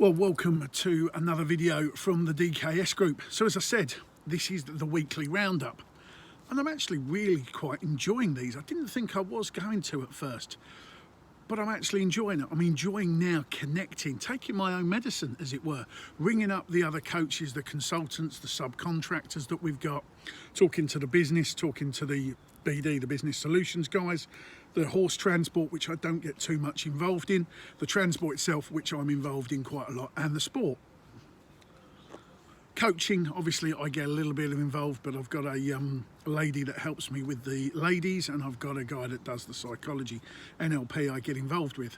Well, welcome to another video from the DKS Group. So as I said, this is the weekly roundup, and I'm actually really quite enjoying these. I didn't think I was going to at first, but I'm actually enjoying it. I'm enjoying now connecting, taking my own medicine, as it were, ringing up the other coaches, the consultants, the subcontractors that we've got, talking to the business, talking to the BD, the business solutions guys, the horse transport, which I don't get too much involved in, the transport itself, which I'm involved in quite a lot, and the sport. Coaching, obviously I get a little bit involved, but I've got a lady that helps me with the ladies, and I've got a guy that does the psychology, NLP, I get involved with.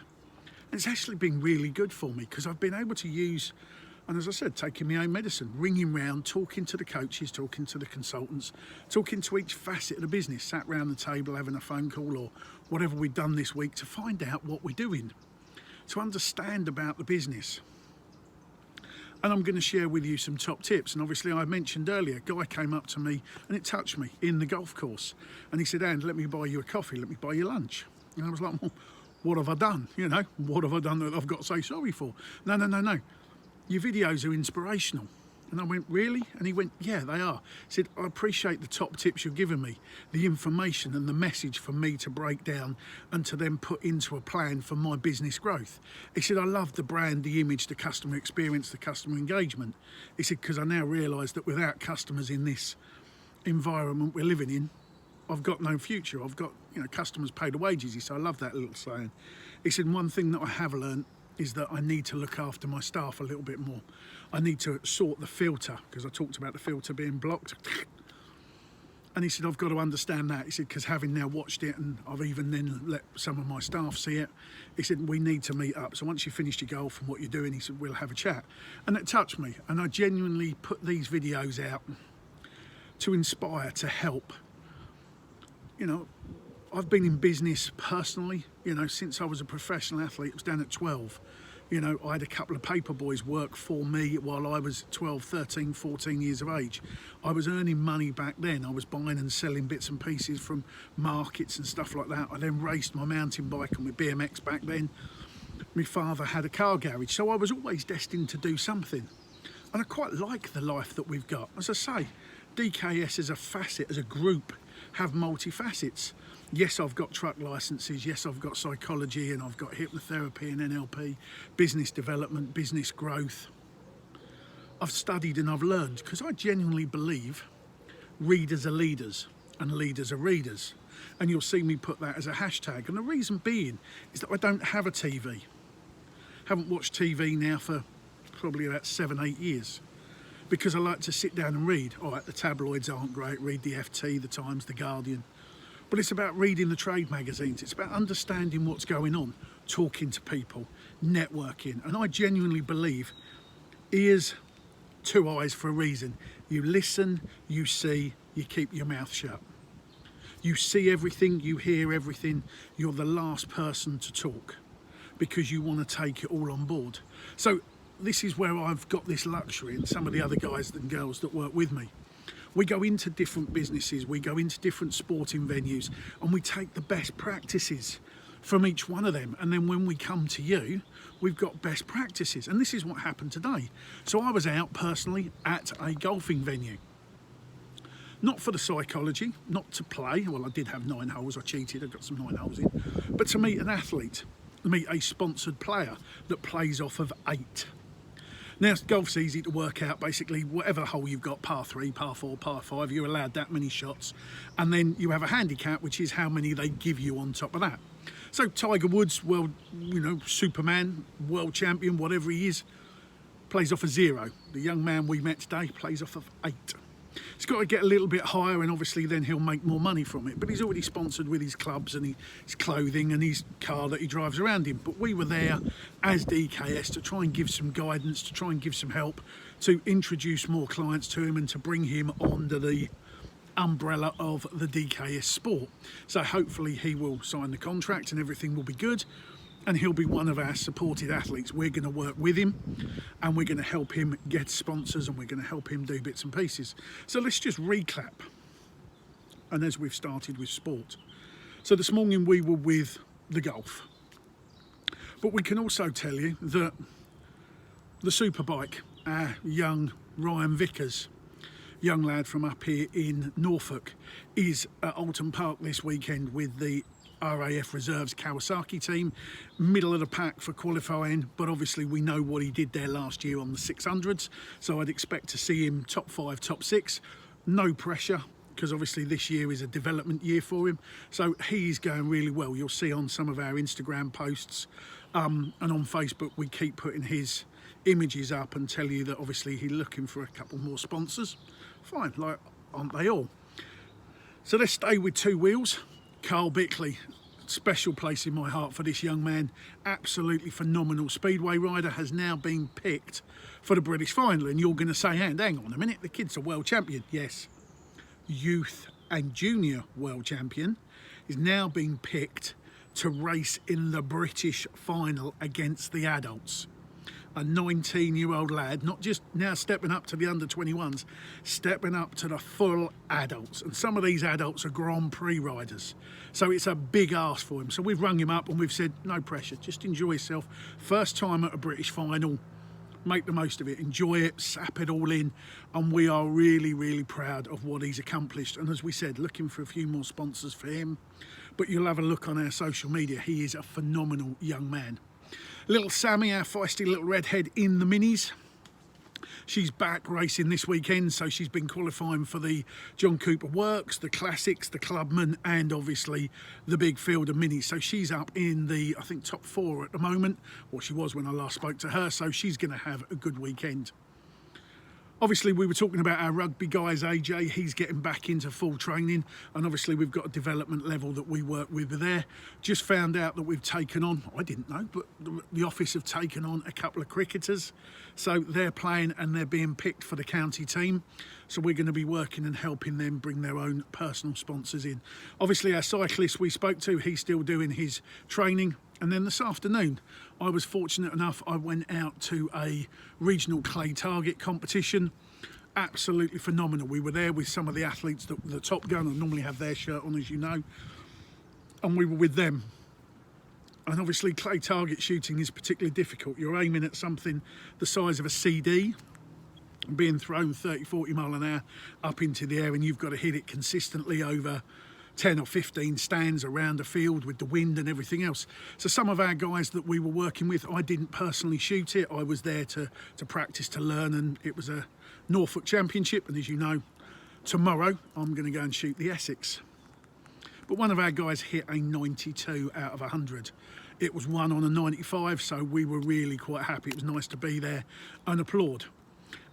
And it's actually been really good for me because I've been able to use, and as I said, taking my own medicine, ringing round, talking to the coaches, talking to the consultants, talking to each facet of the business, sat round the table having a phone call or whatever we've done this week to find out what we're doing, to understand about the business. And I'm going to share with you some top tips. And obviously I mentioned earlier, a guy came up to me and it touched me in the golf course. And he said, "And let me buy you a coffee, let me buy you lunch." And I was like, well, what have I done? You know, what have I done that I've got to say sorry for? No. Your videos are inspirational. And I went, really? And he went, yeah, they are. He said, I appreciate the top tips you've given me, the information and the message for me to break down and to then put into a plan for my business growth. He said, I love the brand, the image, the customer experience, the customer engagement. He said, because I now realise that without customers in this environment we're living in, I've got no future. I've got, customers pay the wages. He said, I love that little saying. He said, one thing that I have learned is that I need to look after my staff a little bit more. I need to sort the filter, because I talked about the filter being blocked. And he said, I've got to understand that. He said, because having now watched it, and I've even then let some of my staff see it, he said, we need to meet up. So once you've finished your golf and what you're doing, he said, we'll have a chat. And that touched me. And I genuinely put these videos out to inspire, to help. I've been in business personally, since I was a professional athlete. It was down at 12. I had a couple of paper boys work for me while I was 12, 13, 14 years of age. I was earning money back then. I was buying and selling bits and pieces from markets and stuff like that. I then raced my mountain bike and my BMX back then. My father had a car garage, so I was always destined to do something. And I quite like the life that we've got. As I say, DKS as a facet, as a group, have multi-facets. Yes, I've got truck licenses, yes, I've got psychology, and I've got hypnotherapy and NLP, business development, business growth. I've studied and I've learned, because I genuinely believe readers are leaders and leaders are readers. And you'll see me put that as a hashtag. And the reason being is that I don't have a TV. Haven't watched TV now for probably about 7-8 years. Because I like to sit down and read. All right, the tabloids aren't great, read the FT, the Times, the Guardian. But it's about reading the trade magazines. It's about understanding what's going on, talking to people, networking. And I genuinely believe ears, two eyes for a reason. You listen, you see, you keep your mouth shut. You see everything, you hear everything. You're the last person to talk because you want to take it all on board. So this is where I've got this luxury, and some of the other guys and girls that work with me. We go into different businesses, we go into different sporting venues, and we take the best practices from each one of them. And then when we come to you, we've got best practices. And this is what happened today. So I was out personally at a golfing venue. Not for the psychology, not to play. Well, I did have 9 holes, I cheated, I got some 9 holes in. But to meet an athlete, to meet a sponsored player that plays off of 8. Now, golf's easy to work out, basically, whatever hole you've got, par 3, par 4, par 5, you're allowed that many shots. And then you have a handicap, which is how many they give you on top of that. So Tiger Woods, well, Superman, world champion, whatever he is, plays off a 0. The young man we met today plays off of 8. He's got to get a little bit higher, and obviously then he'll make more money from it. But he's already sponsored with his clubs and his clothing and his car that he drives around in. But we were there as DKS to try and give some guidance, to try and give some help, to introduce more clients to him and to bring him under the umbrella of the DKS Sport. So hopefully he will sign the contract and everything will be good. And he'll be one of our supported athletes. We're going to work with him and we're going to help him get sponsors and we're going to help him do bits and pieces. So let's just recap. And as we've started with sport. So this morning we were with the golf. But we can also tell you that the Superbike, our young Ryan Vickers, young lad from up here in Norfolk, is at Alton Park this weekend with the RAF Reserves Kawasaki team, middle of the pack for qualifying, but obviously we know what he did there last year on the 600s, so I'd expect to see him top 5, top 6. No pressure, because obviously this year is a development year for him, so he's going really well. You'll see on some of our Instagram posts and on Facebook we keep putting his images up and tell you that obviously he's looking for a couple more sponsors. Fine, like, aren't they all? So let's stay with two wheels. Carl Bickley, special place in my heart for this young man. Absolutely phenomenal speedway rider, has now been picked for the British final. And you're going to say, and hang on a minute, the kid's a world champion. Yes, youth and junior world champion, is now being picked to race in the British final against the adults. A 19-year-old lad, not just now stepping up to the under-21s, stepping up to the full adults. And some of these adults are Grand Prix riders. So it's a big ask for him. So we've rung him up and we've said, no pressure, just enjoy yourself. First time at a British final, make the most of it, enjoy it, sap it all in. And we are really, really proud of what he's accomplished. And as we said, looking for a few more sponsors for him. But you'll have a look on our social media. He is a phenomenal young man. Little Sammy, our feisty little redhead in the minis. She's back racing this weekend, so she's been qualifying for the John Cooper Works, the Classics, the Clubman, and obviously the big field of minis. So she's up in the, I think, top 4 at the moment, or she was when I last spoke to her, so she's going to have a good weekend. Obviously, we were talking about our rugby guys, AJ. He's getting back into full training. And obviously, we've got a development level that we work with there. Just found out that we've taken on, I didn't know, but the office have taken on a couple of cricketers. So they're playing and they're being picked for the county team. So we're going to be working and helping them bring their own personal sponsors in. Obviously, our cyclist we spoke to, he's still doing his training. And then this afternoon, I was fortunate enough, I went out to a regional clay target competition. Absolutely phenomenal. We were there with some of the athletes, the Top Gun, I normally have their shirt on, as you know. And we were with them. And obviously, clay target shooting is particularly difficult. You're aiming at something the size of a CD, being thrown 30, 40 mile an hour up into the air, and you've got to hit it consistently over 10 or 15 stands around the field with the wind and everything else. So some of our guys that we were working with, I didn't personally shoot it. I was there to practice, to learn, and it was a Norfolk Championship. And as you know, tomorrow I'm going to go and shoot the Essex. But one of our guys hit a 92 out of 100. It was one on a 95, so we were really quite happy. It was nice to be there and applaud.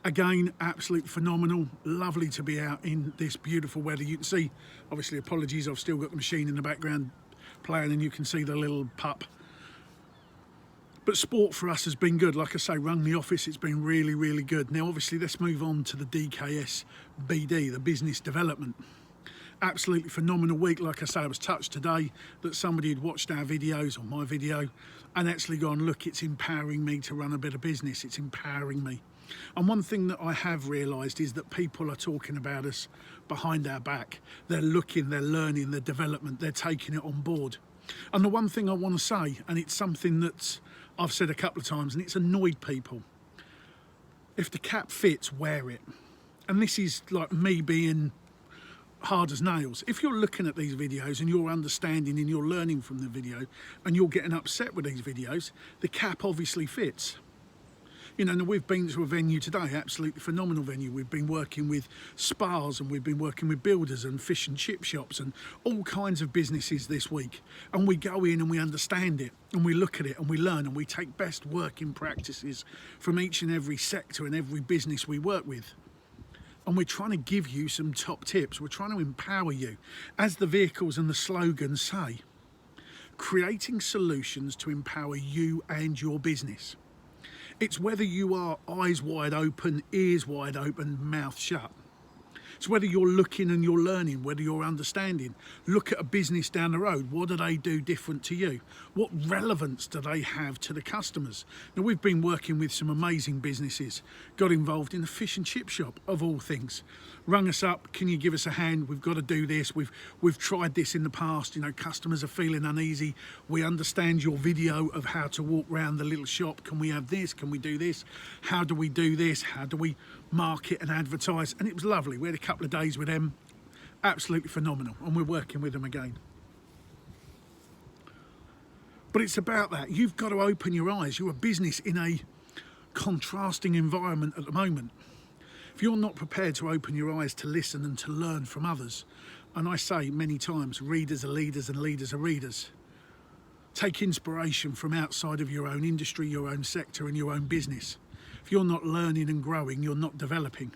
Again, absolutely phenomenal. Lovely to be out in this beautiful weather. You can see, obviously, apologies, I've still got the machine in the background playing and you can see the little pup. But sport for us has been good. Like I say, rung the office, it's been really, really good. Now, obviously, let's move on to the DKS BD, the business development. Absolutely phenomenal week. Like I say, I was touched today that somebody had watched our videos, or my video, and actually gone, look, it's empowering me to run a bit of business. It's empowering me. And one thing that I have realised is that people are talking about us behind our back. They're looking, they're learning, they're development, they're taking it on board. And the one thing I want to say, and it's something that I've said a couple of times, and it's annoyed people. If the cap fits, wear it. And this is like me being hard as nails. If you're looking at these videos and you're understanding and you're learning from the video and you're getting upset with these videos, the cap obviously fits. You know, we've been to a venue today, absolutely phenomenal venue. We've been working with spas and we've been working with builders and fish and chip shops and all kinds of businesses this week. And we go in and we understand it and we look at it and we learn and we take best working practices from each and every sector and every business we work with. And we're trying to give you some top tips. We're trying to empower you. As the vehicles and the slogans say, creating solutions to empower you and your business. It's whether you are eyes wide open, ears wide open, mouth shut. So whether you're looking and you're learning, whether you're understanding, look at a business down the road. What do they do different to you? What relevance do they have to the customers? Now, we've been working with some amazing businesses, got involved in the fish and chip shop of all things. Rung us up, can you give us a hand? We've got to do this. We've tried this in the past. You know, customers are feeling uneasy. We understand your video of how to walk around the little shop. Can we have this? Can we do this? How do we do this? How do we market and advertise? And it was lovely. We had a couple of days with them, absolutely phenomenal, and we're working with them again. But it's about that. You've got to open your eyes. You're a business in a contrasting environment at the moment. If you're not prepared to open your eyes to listen and to learn from others, and I say many times, readers are leaders and leaders are readers. Take inspiration from outside of your own industry, your own sector and your own business. If you're not learning and growing, you're not developing.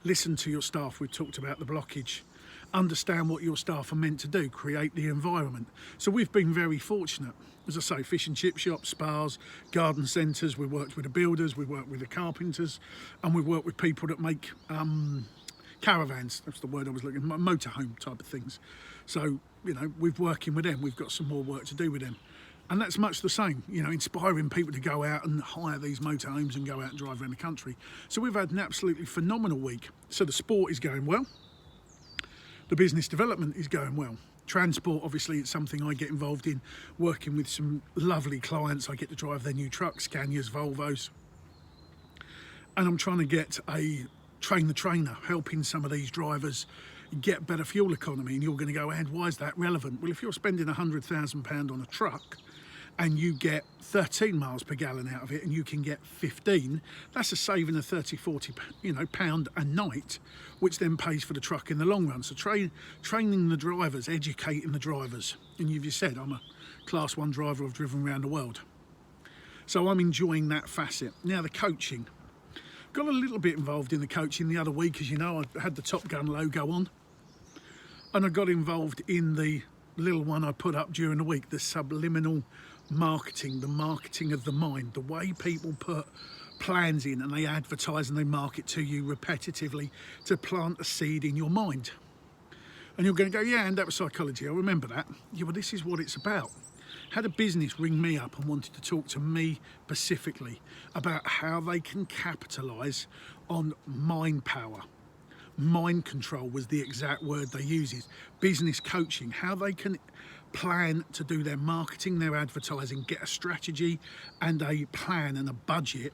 Listen to your staff. We've talked about the blockage. Understand what your staff are meant to do, create the environment. So we've been very fortunate. As I say, fish and chip shops, spas, garden centres. We worked with the builders, we worked with the carpenters, and we worked with people that make caravans. That's the word I was looking for, motorhome type of things. So, you know, we're working with them. We've got some more work to do with them. And that's much the same, you know, inspiring people to go out and hire these motorhomes and go out and drive around the country. So we've had an absolutely phenomenal week. So the sport is going well. The business development is going well. Transport, obviously, it's something I get involved in, working with some lovely clients. I get to drive their new trucks, Scanias, Volvos. And I'm trying to get a train the trainer, helping some of these drivers get better fuel economy. And you're going to go, and why is that relevant? Well, if you're spending £100,000 on a truck and you get 13 miles per gallon out of it and you can get 15, that's a saving of 30, 40, pound a night, which then pays for the truck in the long run. So training the drivers, educating the drivers. And you've just said, I'm a class 1 driver, I've driven around the world. So I'm enjoying that facet. Now the coaching. Got a little bit involved in the coaching the other week, as you know, I had the Top Gun logo on. And I got involved in the little one I put up during the week, the subliminal marketing, the marketing of the mind, the way people put plans in and they advertise and they market to you repetitively to plant a seed in your mind. And you're going to go, yeah, and that was psychology, I remember that. Yeah, well, this is what it's about. Had a business ring me up and wanted to talk to me specifically about how they can capitalise on mind power. Mind control was the exact word they use. Business coaching, how they can plan to do their marketing, their advertising, get a strategy and a plan and a budget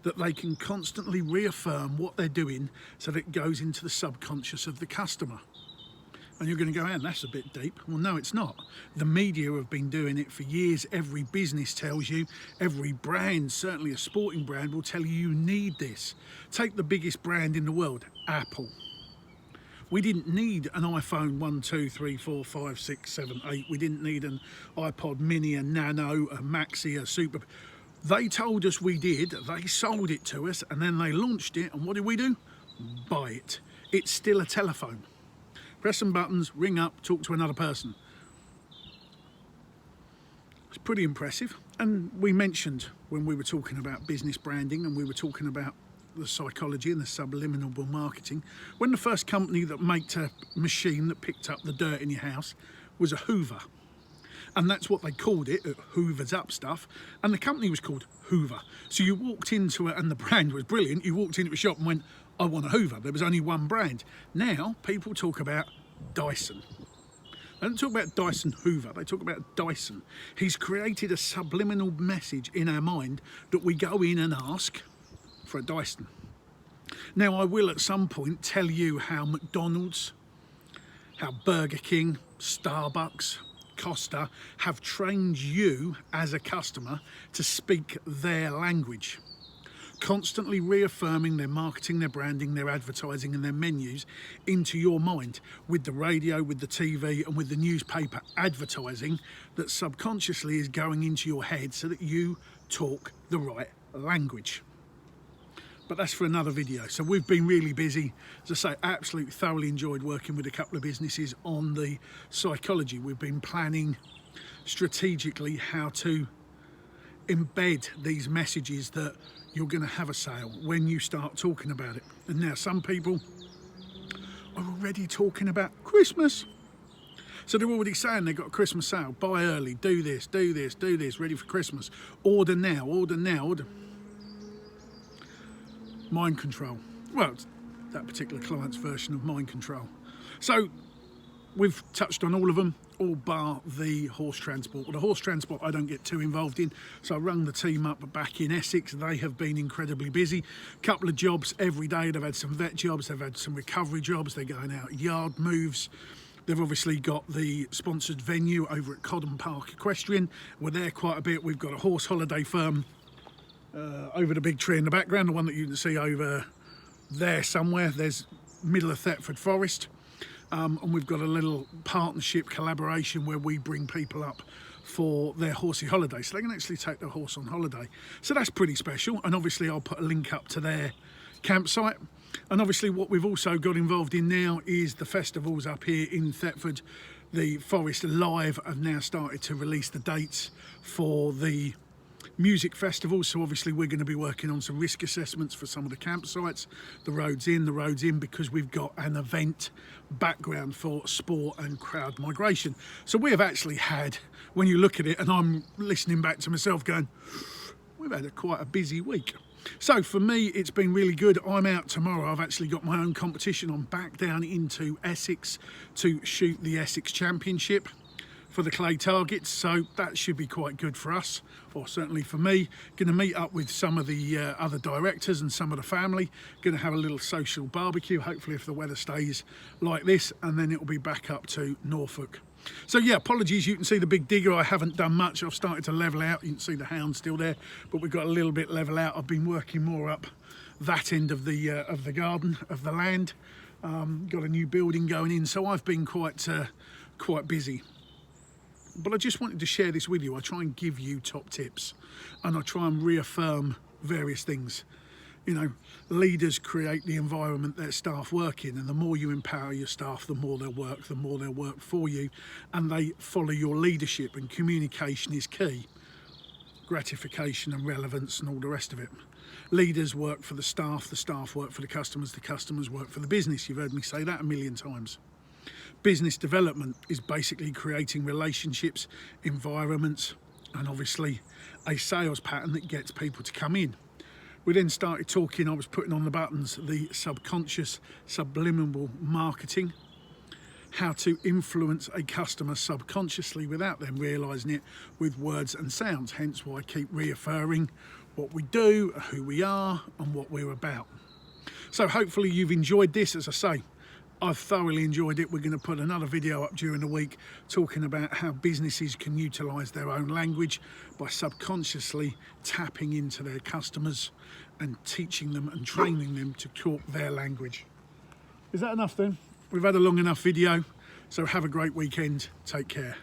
that they can constantly reaffirm what they're doing so that it goes into the subconscious of the customer. And you're going to go, man, that's a bit deep. Well, no, it's not. The media have been doing it for years. Every business tells you, every brand, certainly a sporting brand, will tell you need this. Take the biggest brand in the world, Apple. We didn't need an iPhone 1, 2, 3, 4, 5, 6, 7, 8. We didn't need an iPod mini, a Nano, a Maxi, a Super. They told us we did. They sold it to us and then they launched it. And what did we do? Buy it. It's still a telephone. Press some buttons, ring up, talk to another person. It's pretty impressive. And we mentioned when we were talking about business branding and we were talking about the psychology and the subliminal marketing, when the first company that made a machine that picked up the dirt in your house was a Hoover. And that's what they called it, Hoovers up stuff. And the company was called Hoover. So you walked into it and the brand was brilliant. You walked into a shop and went, I want a Hoover. There was only one brand. Now people talk about Dyson. They don't talk about Dyson Hoover, they talk about Dyson. He's created a subliminal message in our mind that we go in and ask for a Dyson. Now I will at some point tell you how McDonald's, how Burger King, Starbucks, Costa have trained you as a customer to speak their language. Constantly reaffirming their marketing, their branding, their advertising and their menus into your mind with the radio, with the TV and with the newspaper advertising that subconsciously is going into your head so that you talk the right language. But that's for another video. So we've been really busy. As I say, absolutely thoroughly enjoyed working with a couple of businesses on the psychology. We've been planning strategically how to embed these messages that you're going to have a sale when you start talking about it. And now some people are already talking about Christmas. So they're already saying they've got a Christmas sale, buy early, do this, do this, do this, ready for Christmas. Order now, order now, order. Mind control. Well, it's that particular client's version of mind control. So we've touched on all of them, all bar the horse transport. Well, the horse transport I don't get too involved in, so I rung the team up back in Essex. They have been incredibly busy. Couple of jobs every day. They've had some vet jobs, they've had some recovery jobs, they're going out yard moves. They've obviously got the sponsored venue over at Codden Park Equestrian. We're there quite a bit. We've got a horse holiday firm over the big tree in the background, the one that you can see over there somewhere. There's middle of Thetford Forest. And we've got a little partnership collaboration where we bring people up for their horsey holiday, so they can actually take their horse on holiday. So that's pretty special, and obviously I'll put a link up to their campsite. And obviously what we've also got involved in now is the festivals up here in Thetford. The Forest Live have now started to release the dates for the music festivals, so obviously we're going to be working on some risk assessments for some of the campsites, the roads in, because we've got an event background for sport and crowd migration. So we have actually had, when you look at it, and I'm listening back to myself going, we've had quite a busy week. So for me, it's been really good. I'm out tomorrow. I've actually got my own competition. I'm back down into Essex to shoot the Essex Championship for the clay targets, so that should be quite good for us, or certainly for me. Going to meet up with some of the other directors and some of the family. Going to have a little social barbecue, hopefully if the weather stays like this, and then it'll be back up to Norfolk. So yeah, apologies, you can see the big digger. I haven't done much. I've started to level out. You can see the hound still there, but we've got a little bit level out. I've been working more up that end of the garden, of the land. Got a new building going in, so I've been quite busy. But I just wanted to share this with you. I try and give you top tips, and I try and reaffirm various things. You know, leaders create the environment their staff work in, and the more you empower your staff, the more they'll work for you, and they follow your leadership, and communication is key. Gratification and relevance and all the rest of it. Leaders work for the staff work for the customers work for the business. You've heard me say that a million times. Business development is basically creating relationships, environments, and obviously a sales pattern that gets people to come in. We then started talking, I was putting on the buttons, the subconscious, subliminal marketing, how to influence a customer subconsciously without them realising it with words and sounds. Hence why I keep reaffirming what we do, who we are, and what we're about. So hopefully you've enjoyed this. As I say, I've thoroughly enjoyed it. We're going to put another video up during the week talking about how businesses can utilise their own language by subconsciously tapping into their customers and teaching them and training them to talk their language. Is that enough then? We've had a long enough video, so have a great weekend. Take care.